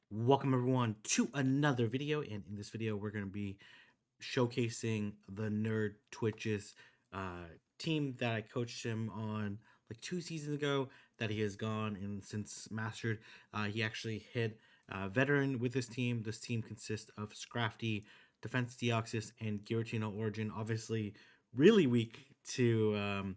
Welcome everyone to another video, and in this video we're going to be showcasing the Nerd Twitches team that I coached him on like 2 seasons ago, that he has gone and since mastered. He actually hit veteran with this team. This team consists of Scrafty, Defense Deoxys, and Giratina Origin. Obviously really weak to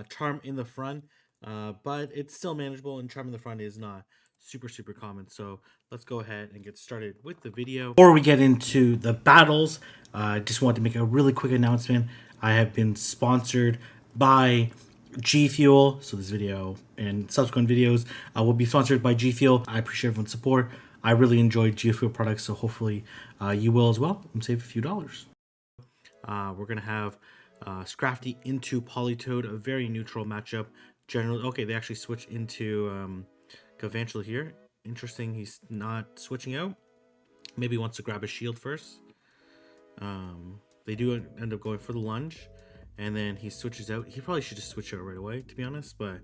Charm in the front, but it's still manageable, and Charm in the front is not super common. So let's go ahead and get started with the video. Before we get into the battles, I just want to make a really quick announcement. I have been sponsored by G Fuel, so this video and subsequent videos will be sponsored by G Fuel. I appreciate everyone's support. I really enjoy G Fuel products, so hopefully you will as well and save a few dollars. We're gonna have Scrafty into Politoed, a very neutral matchup. Generally, okay, they actually switch into Galvantula here. Interesting, he's not switching out. Maybe he wants to grab a shield first. They do end up going for the lunge, and then he switches out. He probably should just switch out right away, to be honest, but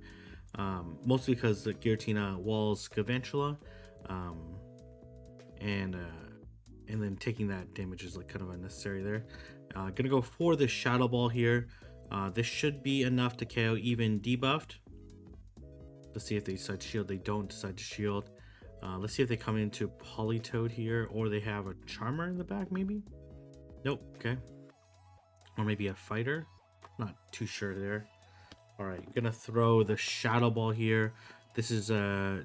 mostly because the Giratina walls Galvantula, and then taking that damage is like kind of unnecessary there. Gonna go for the Shadow Ball here. This should be enough to KO even debuffed. Let's see if they decide to shield. They don't decide to shield. Let's see if they come into Politoed here, or they have a Charmer in the back, maybe? Nope, okay. Or maybe a Fighter. Not too sure there. Alright, gonna throw the Shadow Ball here. This is a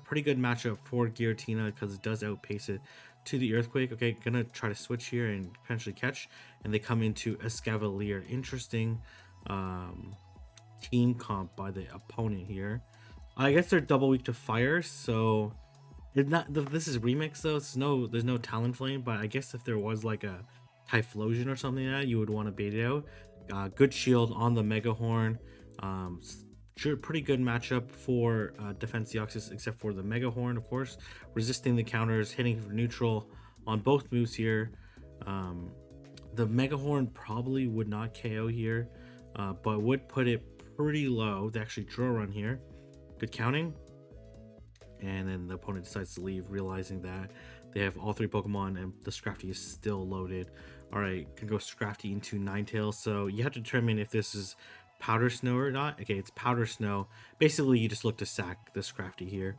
pretty good matchup for Giratina because it does outpace it to the Earthquake. Okay, gonna try to switch here and potentially catch. And they come into Escavalier. Interesting team comp by the opponent here. I guess they're double weak to fire, so it's not. This is remix though. There's no Talonflame, but I guess if there was like a Typhlosion or something like that, you would want to bait it out. Good shield on the Mega Horn. Sure, pretty good matchup for Defense Deoxys, except for the Mega Horn, of course, resisting the counters, hitting for neutral on both moves here. The Mega Horn probably would not KO here, but would put it pretty low. They actually draw run here. Good counting. And then the opponent decides to leave, realizing that they have all three Pokemon and the Scrafty is still loaded. Alright, can go Scrafty into Ninetales. So you have to determine if this is Powder Snow or not. Okay, it's Powder Snow. Basically, you just look to sack the Scrafty here.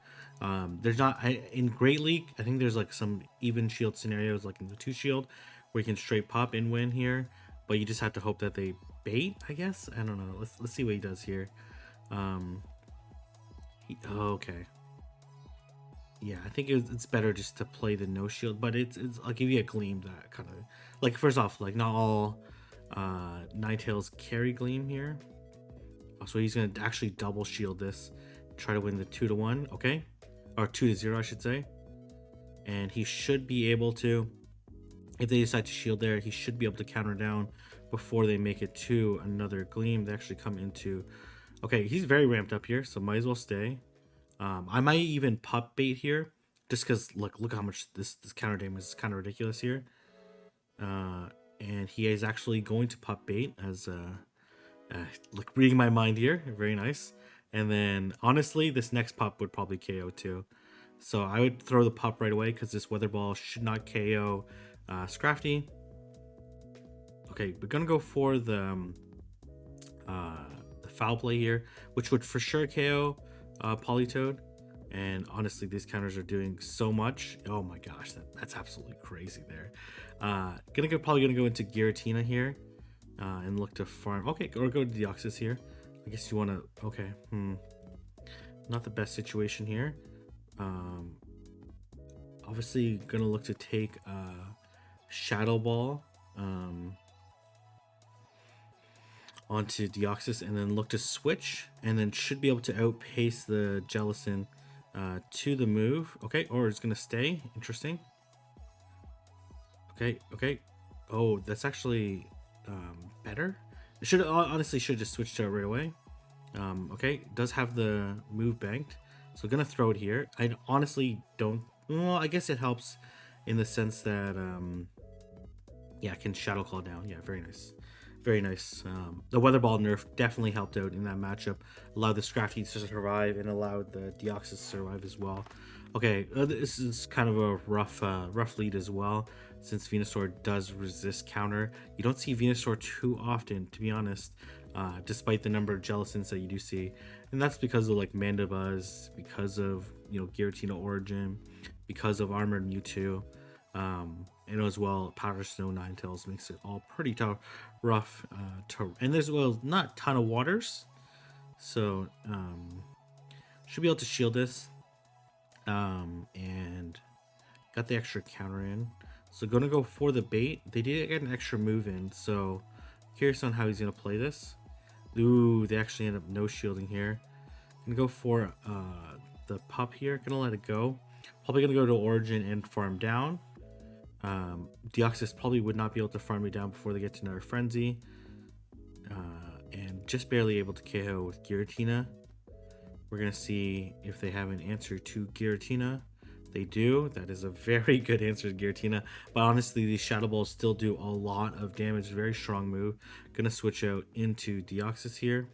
There's not, in Great League, I think there's like some even shield scenarios, like in the 2 shield, where you can straight pop and win here. But you just have to hope that they bait, I guess. I don't know. Let's see what he does here. Okay. Yeah, I think it's better just to play the no shield, but I'll give you a Gleam that kind of, like, first off, like, not all Ninetales carry Gleam here. So he's gonna actually double shield this, try to win the 2-1, okay, or 2-0 I should say. And he should be able to, if they decide to shield there, he should be able to counter down before they make it to another Gleam. They actually come into, okay, he's very ramped up here, so might as well stay. I might even pup bait here, just because look how much this counter damage is kind of ridiculous here. And he is actually going to pup bait as look, reading my mind here, very nice. And then honestly, this next pup would probably KO too, so I would throw the pup right away because this Weather Ball should not KO Scrafty. Okay, we're gonna go for the Foul Play here, which would for sure KO Politoed. And honestly, these counters are doing so much. Oh my gosh, that's absolutely crazy there. Probably gonna go into Giratina here and look to farm. Okay, or go to Deoxys here. I guess you want to. Okay, not the best situation here. Obviously gonna look to take Shadow Ball onto Deoxys, and then look to switch, and then should be able to outpace the Jellicent to the move. Okay, or it's gonna stay. Interesting. Okay. Oh, that's actually better. It should honestly just switch to it right away. Okay, it does have the move banked, so gonna throw it here. I honestly don't. Well, I guess it helps in the sense that yeah, I can Shadow Claw down. Yeah, very nice. Very nice. The Weather Ball nerf definitely helped out in that matchup. Allowed the Scrafty to survive and allowed the Deoxys to survive as well. Okay, this is kind of a rough lead as well, since Venusaur does resist counter. You don't see Venusaur too often, to be honest, despite the number of Jellicents that you do see, and that's because of like Mandibuzz, because of Giratina Origin, because of Armored Mewtwo, and as well Powder Snow Ninetales makes it all pretty tough, rough, and there's not a ton of waters, so should be able to shield this. And got the extra counter in. So gonna go for the bait. They did get an extra move in, so curious on how he's gonna play this. Ooh, they actually end up no shielding here. Gonna go for the pup here. Gonna let it go. Probably gonna go to Origin and farm down. Deoxys probably would not be able to farm me down before they get to another Frenzy. And just barely able to KO with Giratina. We're going to see if they have an answer to Giratina. They do. That is a very good answer to Giratina. But honestly, these Shadow Balls still do a lot of damage. Very strong move. Going to switch out into Deoxys here.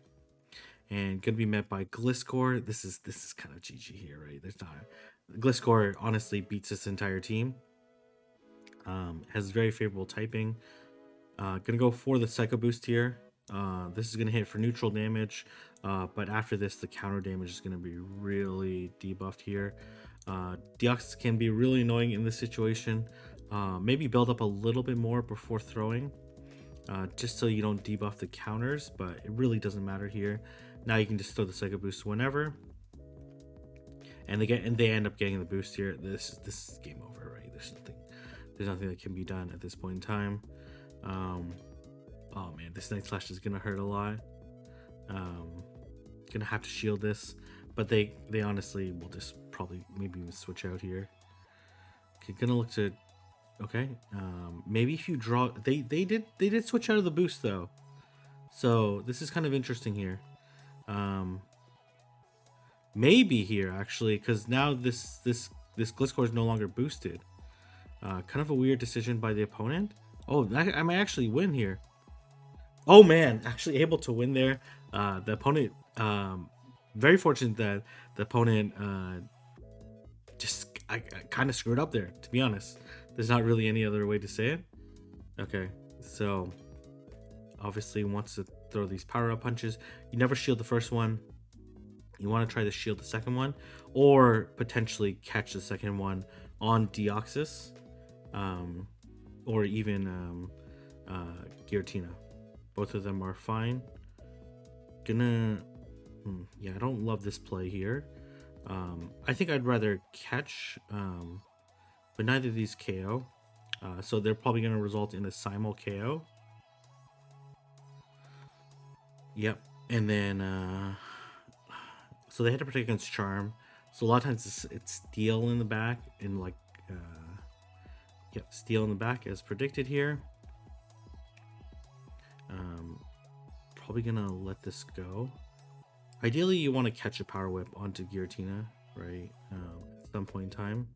And going to be met by Gliscor. This is kind of GG here, right? There's not... Gliscor honestly beats this entire team. Has very favorable typing. Going to go for the Psycho Boost here. This is going to hit for neutral damage, but after this the counter damage is going to be really debuffed here. Deoxys can be really annoying in this situation. Maybe build up a little bit more before throwing, just so you don't debuff the counters, but it really doesn't matter here. Now you can just throw the Psycho Boost whenever, and they end up getting the boost here. This is game over, right? There's nothing that can be done at this point in time. Oh man, this Night Slash is gonna hurt a lot. Gonna have to shield this, but they honestly will just probably maybe even switch out here. Okay, gonna look to okay. Maybe if you draw, they did switch out of the boost though, so this is kind of interesting here. Maybe here actually, because now this Gliscor is no longer boosted. Kind of a weird decision by the opponent. Oh, I might actually win here. Oh man, actually able to win there. The opponent, very fortunate that the opponent I kind of screwed up there, to be honest. There's not really any other way to say it. Okay, so obviously wants to throw these power up punches. You never shield the first one. You want to try to shield the second one, or potentially catch the second one on Deoxys, or even Giratina. Both of them are fine. Yeah, I don't love this play here. I think I'd rather catch, but neither of these KO. So they're probably going to result in a simul KO. Yep. And then, so they had to protect against Charm. So a lot of times it's Steel in the back, and like, yep, Steel in the back as predicted here. Probably gonna let this go. Ideally, you want to catch a Power Whip onto Giratina, right? At some point in time.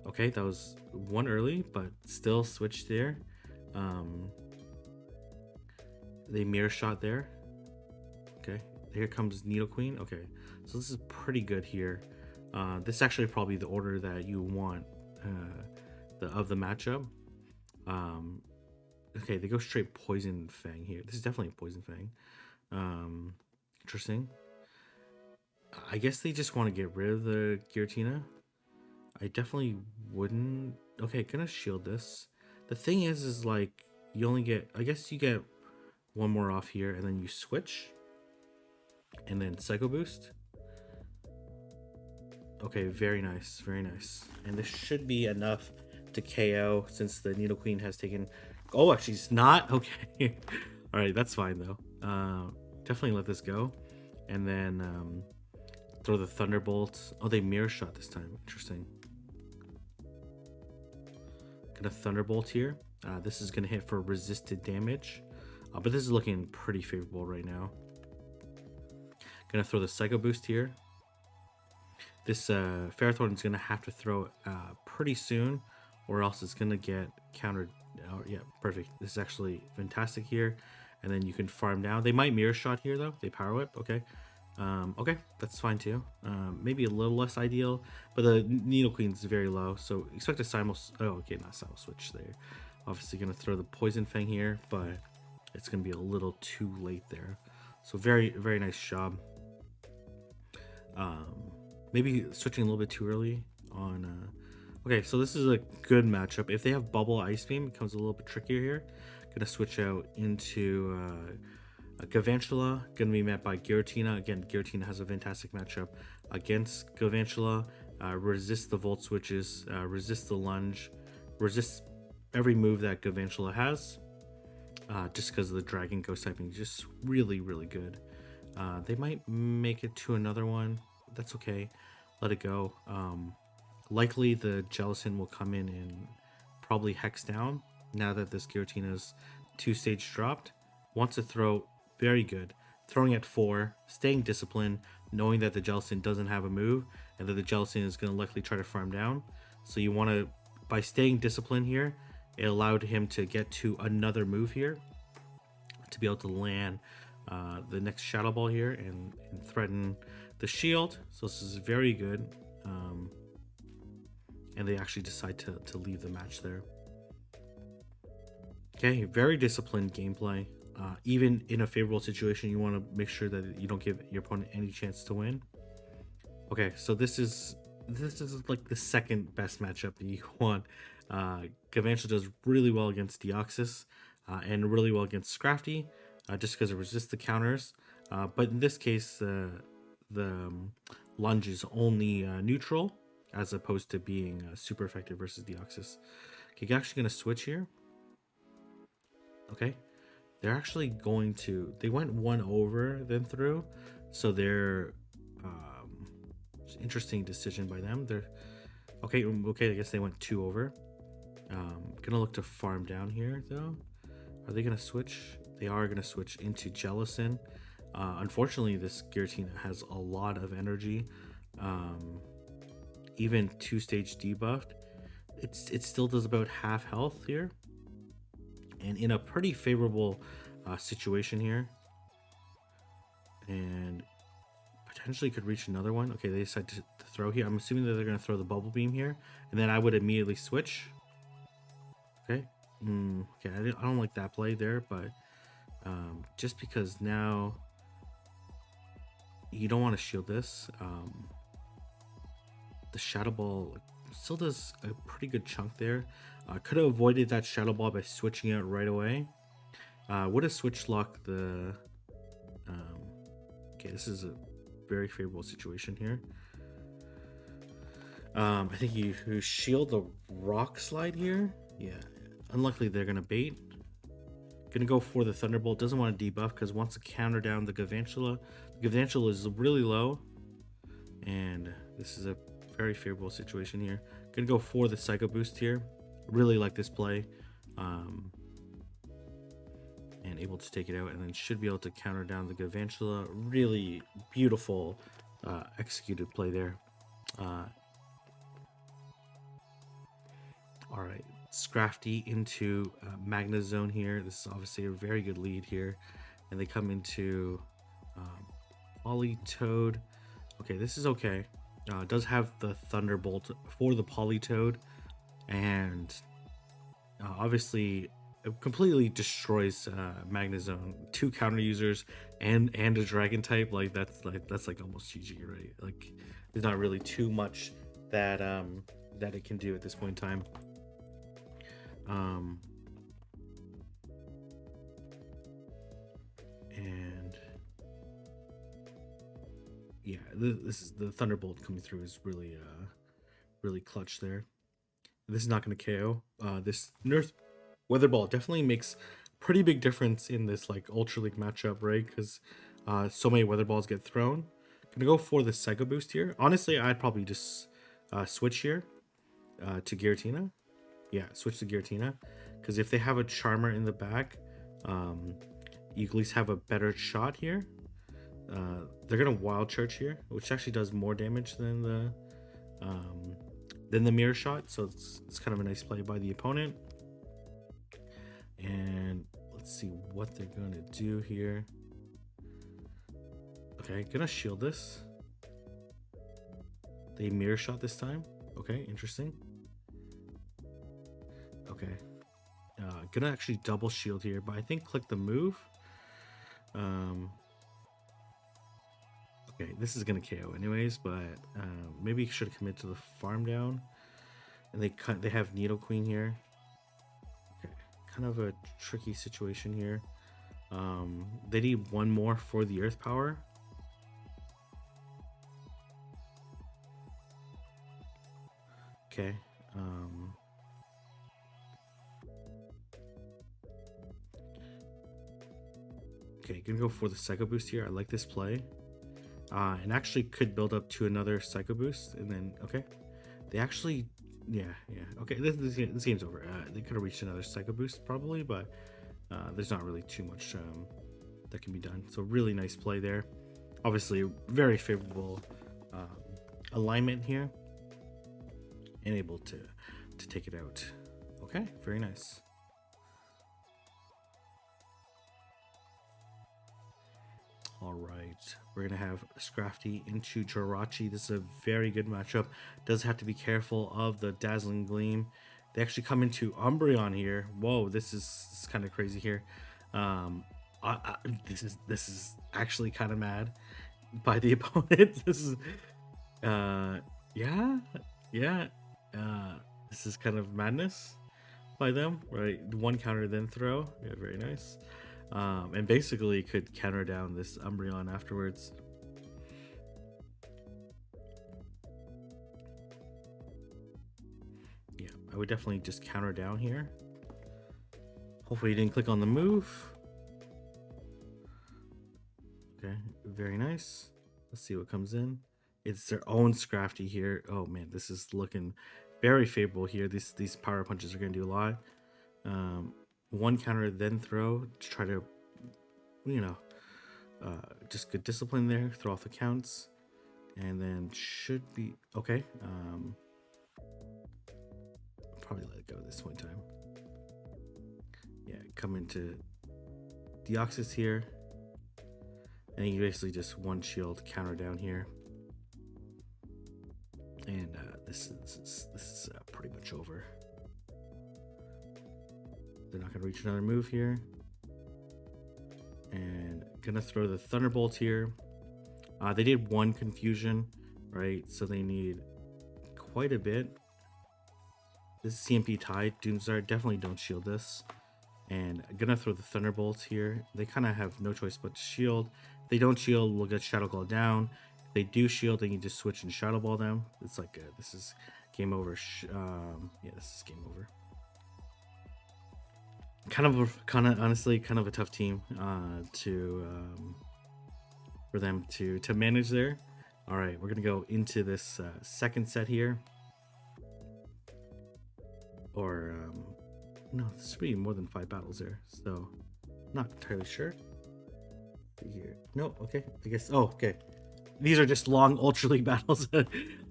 Okay, that was one early, but still switched there. They Mirror Shot there. Okay, here comes Nidoqueen. Okay, so this is pretty good here. This is actually probably the order that you want of the matchup. Okay, they go straight Poison Fang here. This is definitely a Poison Fang. Interesting. I guess they just want to get rid of the Giratina. I definitely wouldn't. Okay, gonna shield this. The thing is like you only get, I guess you get one more off here, and then you switch, and then Psycho Boost. Okay, very nice, very nice. And this should be enough to KO since the Nidoqueen has taken. Oh, actually, it's not. Okay, all right, that's fine though. Definitely let this go, and then throw the Thunderbolt. Oh, they Mirror Shot this time. Interesting. Gonna Thunderbolt here. This is gonna hit for resisted damage, but this is looking pretty favorable right now. Gonna throw the Psycho Boost here. This Ferrothorn is gonna have to throw it pretty soon, or else it's gonna get countered. Oh, yeah, perfect. This is actually fantastic here. And then you can farm down. They might Mirror Shot here though. They Power Whip. Okay. Okay, that's fine too. Maybe a little less ideal, but the Needle Queen's very low, so expect a Simul. Oh, okay, not Simul Switch there. Obviously gonna throw the Poison Fang here, but it's gonna be a little too late there. So very, very nice job. Maybe switching a little bit too early on. Okay, so this is a good matchup. If they have Bubble Ice Beam, it becomes a little bit trickier here. Gonna switch out into Galvantula, gonna be met by Giratina. Again, Giratina has a fantastic matchup against Galvantula. Resist the Volt Switches, resist the Lunge, resist every move that Galvantula has. Just because of the Dragon Ghost typing, just really, really good. They might make it to another one. That's okay. Let it go. Likely the Jellicent will come in and probably Hex down now that this Giratina's 2-stage dropped. Wants to throw, very good. Throwing at 4, staying disciplined, knowing that the Jellicent doesn't have a move and that the Jellicent is going to likely try to farm down. So you want to, by staying disciplined here, it allowed him to get to another move here to be able to land the next Shadow Ball here and threaten the shield. So this is very good. And they actually decide to leave the match there. Okay, very disciplined gameplay. Even in a favorable situation, you want to make sure that you don't give your opponent any chance to win. Okay, so this is like the second best matchup that you want. Galvantula does really well against Deoxys and really well against Scrafty, just because it resists the counters. But in this case, the Lunge is only neutral, as opposed to being super effective versus Deoxys. Okay, you're actually going to switch here. Okay, they're actually going to, they went 1 over then through, so they're interesting decision by them. They're okay, I guess they went 2 over. Gonna look to farm down here though. Are they gonna switch? They are gonna switch into Jellicent. Unfortunately, this Giratina has a lot of energy. Even 2-stage debuffed, it still does about half health here, and in a pretty favorable situation here, and potentially could reach another one. Okay, they decide to throw here. I'm assuming that they're going to throw the Bubble Beam here, and then I would immediately switch. Okay, okay, I don't like that play there, but just because now you don't want to shield this. The Shadow Ball still does a pretty good chunk there. Could have avoided that Shadow Ball by switching out right away. Would have switch locked the... okay, this is a very favorable situation here. I think you shield the Rock Slide here. Yeah, unlikely they're going to bait. Going to go for the Thunderbolt. Doesn't want to debuff because wants to counter down the Galvantula. The Galvantula is really low. And this is a very favorable situation here. Going to go for the Psycho Boost here. Really like this play. And able to take it out, and then should be able to counter down the Galvantula. Really beautiful executed play there. Alright, Scrafty into Magna Zone here. This is obviously a very good lead here. And they come into Politoed. Okay, this is okay. Does have the Thunderbolt for the Politoed. And obviously it completely destroys Magna Zone. 2 counter users and a Dragon type. That's like almost GG, right? Like there's not really too much that that it can do at this point in time. And yeah, this is the Thunderbolt coming through is really really clutch there. This is not going to KO. This Nerf Weather Ball definitely makes pretty big difference in this like Ultra League matchup, right? Because so many Weather Balls get thrown. Gonna go for the Psycho Boost here. Honestly, I'd probably just switch here to Giratina. Yeah, switch to Giratina. Because if they have a Charmer in the back, you at least have a better shot here. They're gonna Wild Charge here, which actually does more damage than the Mirror Shot. So it's kind of a nice play by the opponent. And let's see what they're gonna do here. Okay, gonna shield this. They mirror shot this time. Okay, interesting. Okay. Gonna actually double shield here, but I think click the move. Okay, this is gonna KO anyways, but maybe should have committed to the farm down. And they have Needle Queen here. Okay, kind of a tricky situation here. They need one more for the Earth Power. Okay. Okay, gonna go for the Psycho Boost here. I like this play. And actually could build up to another Psycho Boost, and then okay, they actually, yeah. Okay, this game's over. They could have reached another Psycho Boost probably, but there's not really too much that can be done. So really nice play there. Obviously, very favorable alignment here, and able to take it out. Okay, very nice. All right, we're gonna have Scrafty into Jirachi. This is a very good matchup. Does have to be careful of the Dazzling Gleam. They actually come into Umbreon here. Whoa, this is kind of crazy here. This is actually kind of mad by the opponent. This is yeah. This is kind of madness by them, right? One counter then throw. Yeah, very nice. And basically could counter down this Umbreon afterwards. Yeah, I would definitely just counter down here. Hopefully you didn't click on the move. Okay, very nice. Let's see what comes in. It's their own Scrafty here. Oh man, this is looking very favorable here. These power punches are going to do a lot. One counter then throw to try to, you know, just good discipline there. Throw off the counts, and then should be okay. Probably let it go this one time. Yeah, come into Deoxys here, and you basically just one shield counter down here, and this is pretty much over. They're not going to reach another move here. And gonna throw the Thunderbolt here. They did one confusion, right? So they need quite a bit. This is CMP tied. Doomstar, definitely don't shield this. And gonna throw the Thunderbolt here. They kind of have no choice but to shield. If they don't shield, we'll get Shadow Claw down. If they do shield, they can just switch and Shadow Ball them. It's like this is game over. Yeah, this is game over. Honestly, kind of a tough team for them to manage there. All right, we're gonna go into this second set here, or no, this should be more than 5 battles there, so not entirely sure. Here, no, okay, I guess. Oh, okay, these are just long Ultra League battles.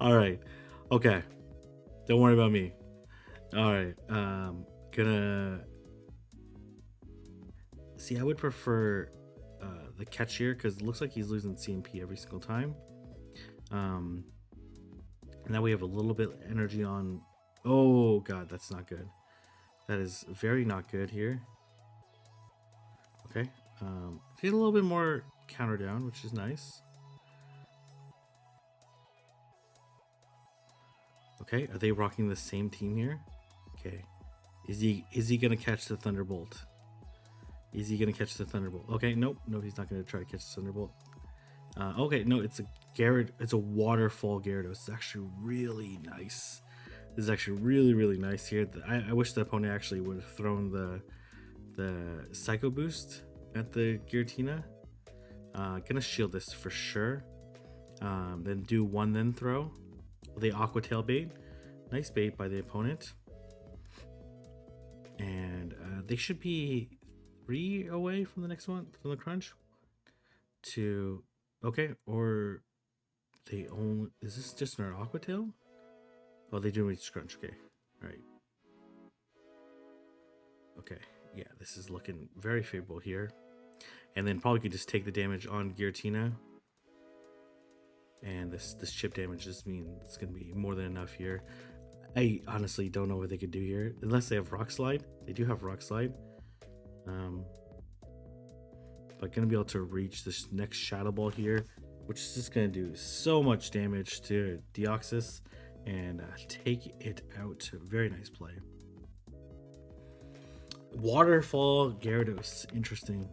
All right, okay, don't worry about me. All right, gonna. See, I would prefer the catch here because it looks like he's losing CMP every single time. And now we have a little bit of energy on. Oh god, that's not good. That is very not good here. Okay, get a little bit more counter down, which is nice. Okay, are they rocking the same team here? Okay, is he gonna catch the Thunderbolt? Is he gonna catch the Thunderbolt? Okay, nope, he's not gonna try to catch the Thunderbolt. Okay, no, it's a waterfall Gyarados. It's actually really nice. This is actually really nice here. I wish the opponent actually would have thrown the Psycho Boost at the Giratina. Gonna shield this for sure. Then do one then throw. The Aqua Tail bait. Nice bait by the opponent. And they should be 3 away from the next one, from the crunch. To okay, or they only, is this just an Aqua Tail? Oh, they do reach crunch. Okay, all right. Okay, yeah, this is looking very favorable here. And then probably could just take the damage on Giratina. and this chip damage just means it's gonna be more than enough here. I honestly don't know what they could do here unless they have Rock Slide. They do have Rock Slide, but gonna be able to reach this next Shadow Ball here, which is just gonna do so much damage to Deoxys and take it out. Very nice play. Waterfall Gyarados, interesting.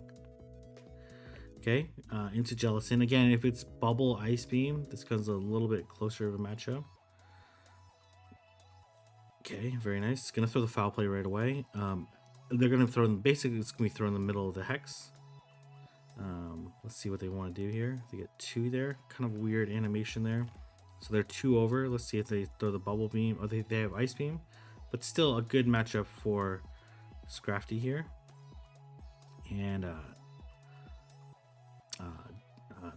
Okay, into Gelatin again. If it's Bubble Ice Beam, this comes a little bit closer of a matchup. Okay, very nice. Gonna throw the Foul Play right away. They're gonna throw in, basically it's gonna be thrown in the middle of the Hex. Let's see what they want to do here. They get 2 there. Kind of weird animation there. So they're 2 over. Let's see if they throw the Bubble Beam. Or they have Ice Beam. But still a good matchup for Scrafty here. And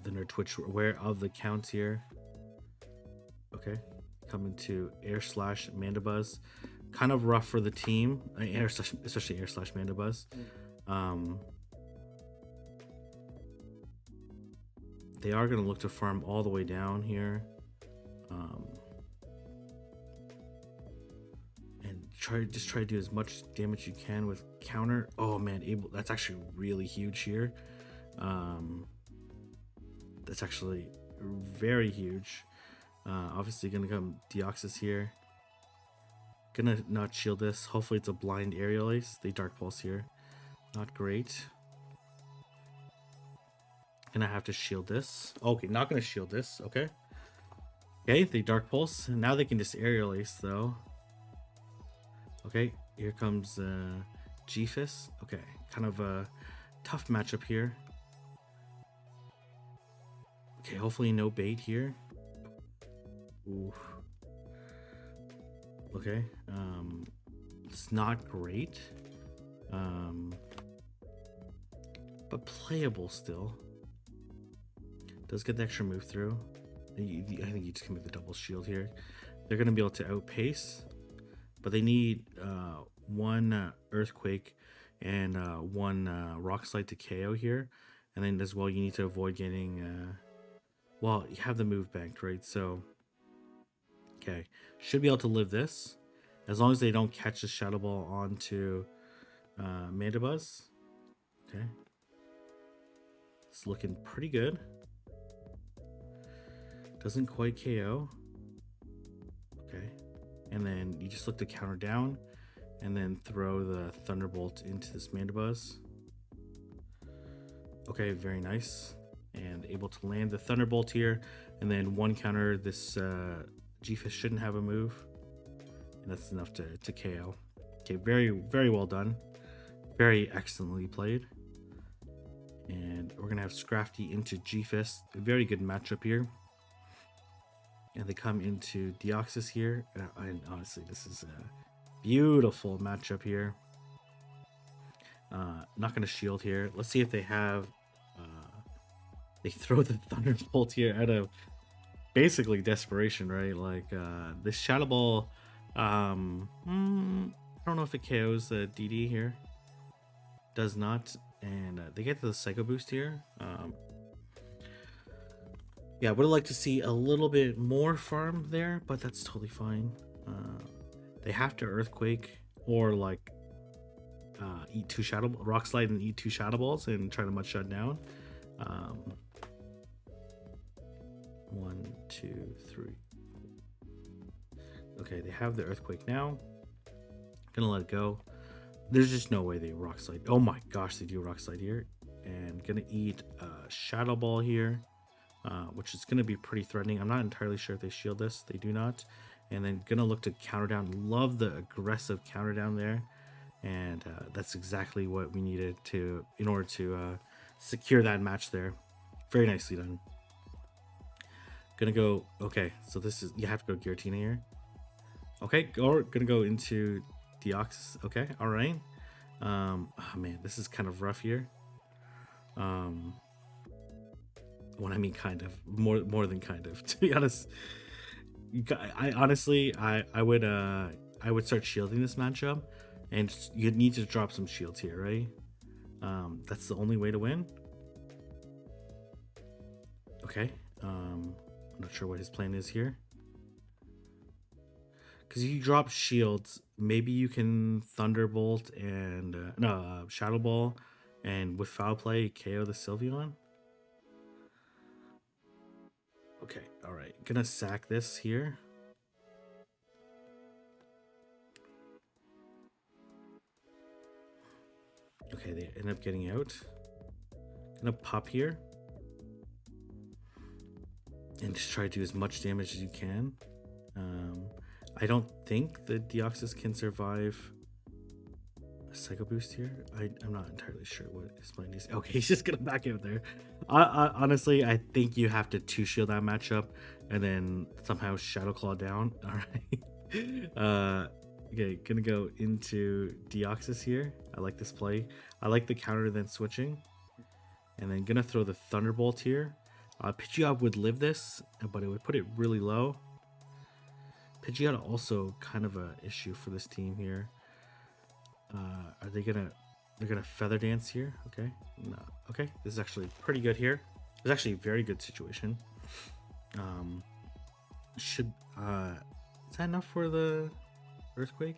the Nerd Twitch aware of the counts here. Okay. Coming to Air Slash Mandibuzz. Kind of rough for the team. Especially Air Slash Mandibuzz. They are going to look to farm all the way down here. And try to do as much damage you can with counter. Oh man, that's actually really huge here. That's actually very huge. Obviously going to come Deoxys here. Gonna not shield this. Hopefully it's a blind Aerial Ace. They Dark Pulse here. Not great. Gonna have to shield this. Okay, not gonna shield this. Okay. Okay, they Dark Pulse. Now they can just Aerial Ace though. Okay, here comes G-Fist. Okay, kind of a tough matchup here. Okay, hopefully no bait here. Ooh. Okay, it's not great, but playable still. Does get the extra move through. I think you just can make the double shield here. They're going to be able to outpace, but they need 1 Earthquake and 1 Rock Slide to KO here. And then as well, you need to avoid getting, well, you have the move banked, right? So, okay, should be able to live this. As long as they don't catch the Shadow Ball onto Mandibuzz. Okay. It's looking pretty good. Doesn't quite KO. Okay. And then you just look to counter down and then throw the Thunderbolt into this Mandibuzz. Okay, very nice. And able to land the Thunderbolt here. And then 1 counter. This G-Fist shouldn't have a move. And that's enough to KO. Okay, very, very well done. Very excellently played. And we're going to have Scrafty into G-Fist. A very good matchup here. And they come into Deoxys here. And honestly, this is a beautiful matchup here. Not going to shield here. Let's see if they have... they throw the Thunderbolt here out of basically desperation, right? Like, this Shadow Ball... I don't know if it KOs the DD here. Does not. And they get the Psycho Boost here. Yeah, I would have liked to see a little bit more farm there, but that's totally fine. They have to Earthquake or like eat 2 Rock Slide and eat 2 Shadow Balls and try to Mud Shut down. 1, 2, 3. Okay, they have the Earthquake now. Gonna let it go. There's just no way they Rock Slide. Oh my gosh, they do Rock Slide here. And gonna eat a Shadow Ball here. Which is going to be pretty threatening. I'm not entirely sure if they shield this. They do not. And then going to look to counter down. Love the aggressive counter down there. And that's exactly what we needed in order to secure that match there. Very nicely done. Gonna go... Okay, so this is... You have to go Giratina here. Okay, or gonna go into Deoxys. Okay, alright. Oh man, this is kind of rough here. When I mean kind of, more than kind of, to be honest. I honestly would start shielding this matchup, and you need to drop some shields here, right? That's the only way to win. Okay. I'm not sure what his plan is here. Because if you drop shields, maybe you can Thunderbolt and Shadow Ball, and with Foul Play KO the Sylveon. Okay, all right, gonna sack this here. Okay, they end up getting out. Gonna pop here and just try to do as much damage as you can. I don't think the Deoxys can survive a Psycho Boost here. I'm not entirely sure what his plan is. Okay, he's just gonna back out there. Honestly, I think you have to 2-shield that matchup and then somehow Shadow Claw down. All right. Okay, gonna go into Deoxys here. I like this play. I like the counter then switching. And then gonna throw the Thunderbolt here. Pidgeot would live this, but it would put it really low. Pidgeot also kind of a issue for this team here. Are they gonna? They're gonna Feather Dance here. Okay, no. Okay, this is actually pretty good here. It's actually a very good situation. Is that enough for the Earthquake?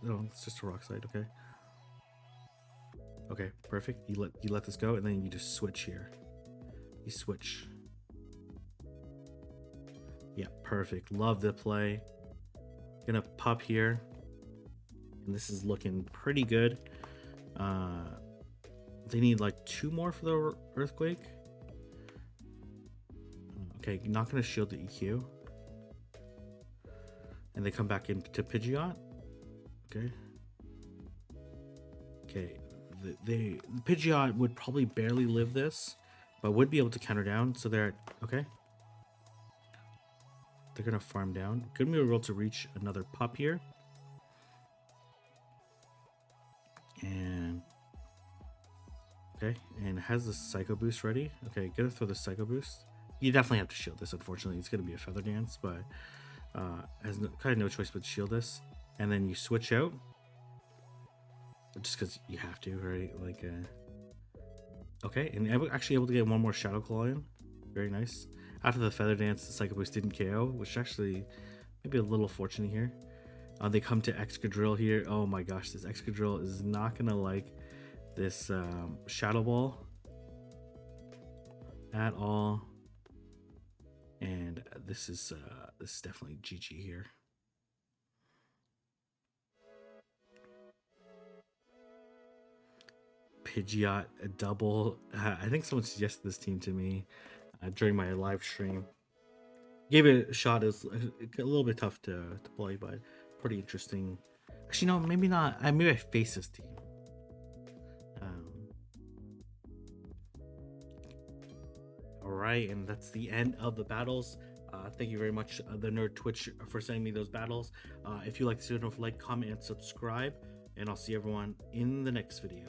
No, it's just a Rock Slide. Okay. Okay, perfect. You let this go, and then you just switch here. You switch. Yeah, perfect. Love the play. Gonna pop here, and this is looking pretty good. They need like 2 more for the Earthquake. Okay, not gonna shield the EQ, and they come back into Pidgeot. Okay. Okay. The Pidgeot would probably barely live this, but would be able to counter down. So they're okay. They're gonna farm down. Gonna be able to reach another pop here, and okay, and it has the Psycho Boost ready. Okay, gonna throw the Psycho Boost. You definitely have to shield this. Unfortunately, it's gonna be a Feather Dance, but has kind of no choice but to shield this. And then you switch out. Just because you have to, right? Like, okay, and I'm actually able to get 1 more Shadow Claw in. Very nice. After the Feather Dance, the Psycho Boost didn't KO, which actually maybe a little fortunate here. They come to Excadrill here. Oh my gosh, this Excadrill is not gonna like this Shadow Ball at all, and this is definitely GG here. Pidgeot a double. I think someone suggested this team to me during my live stream. Gave it a shot. It was a little bit tough to play, but pretty interesting. Actually, no, maybe not. Maybe I face this team. All right, and that's the end of the battles. Thank you very much, the Nerd Twitch, for sending me those battles. If you like this video, don't forget to like, comment, and subscribe. And I'll see everyone in the next video.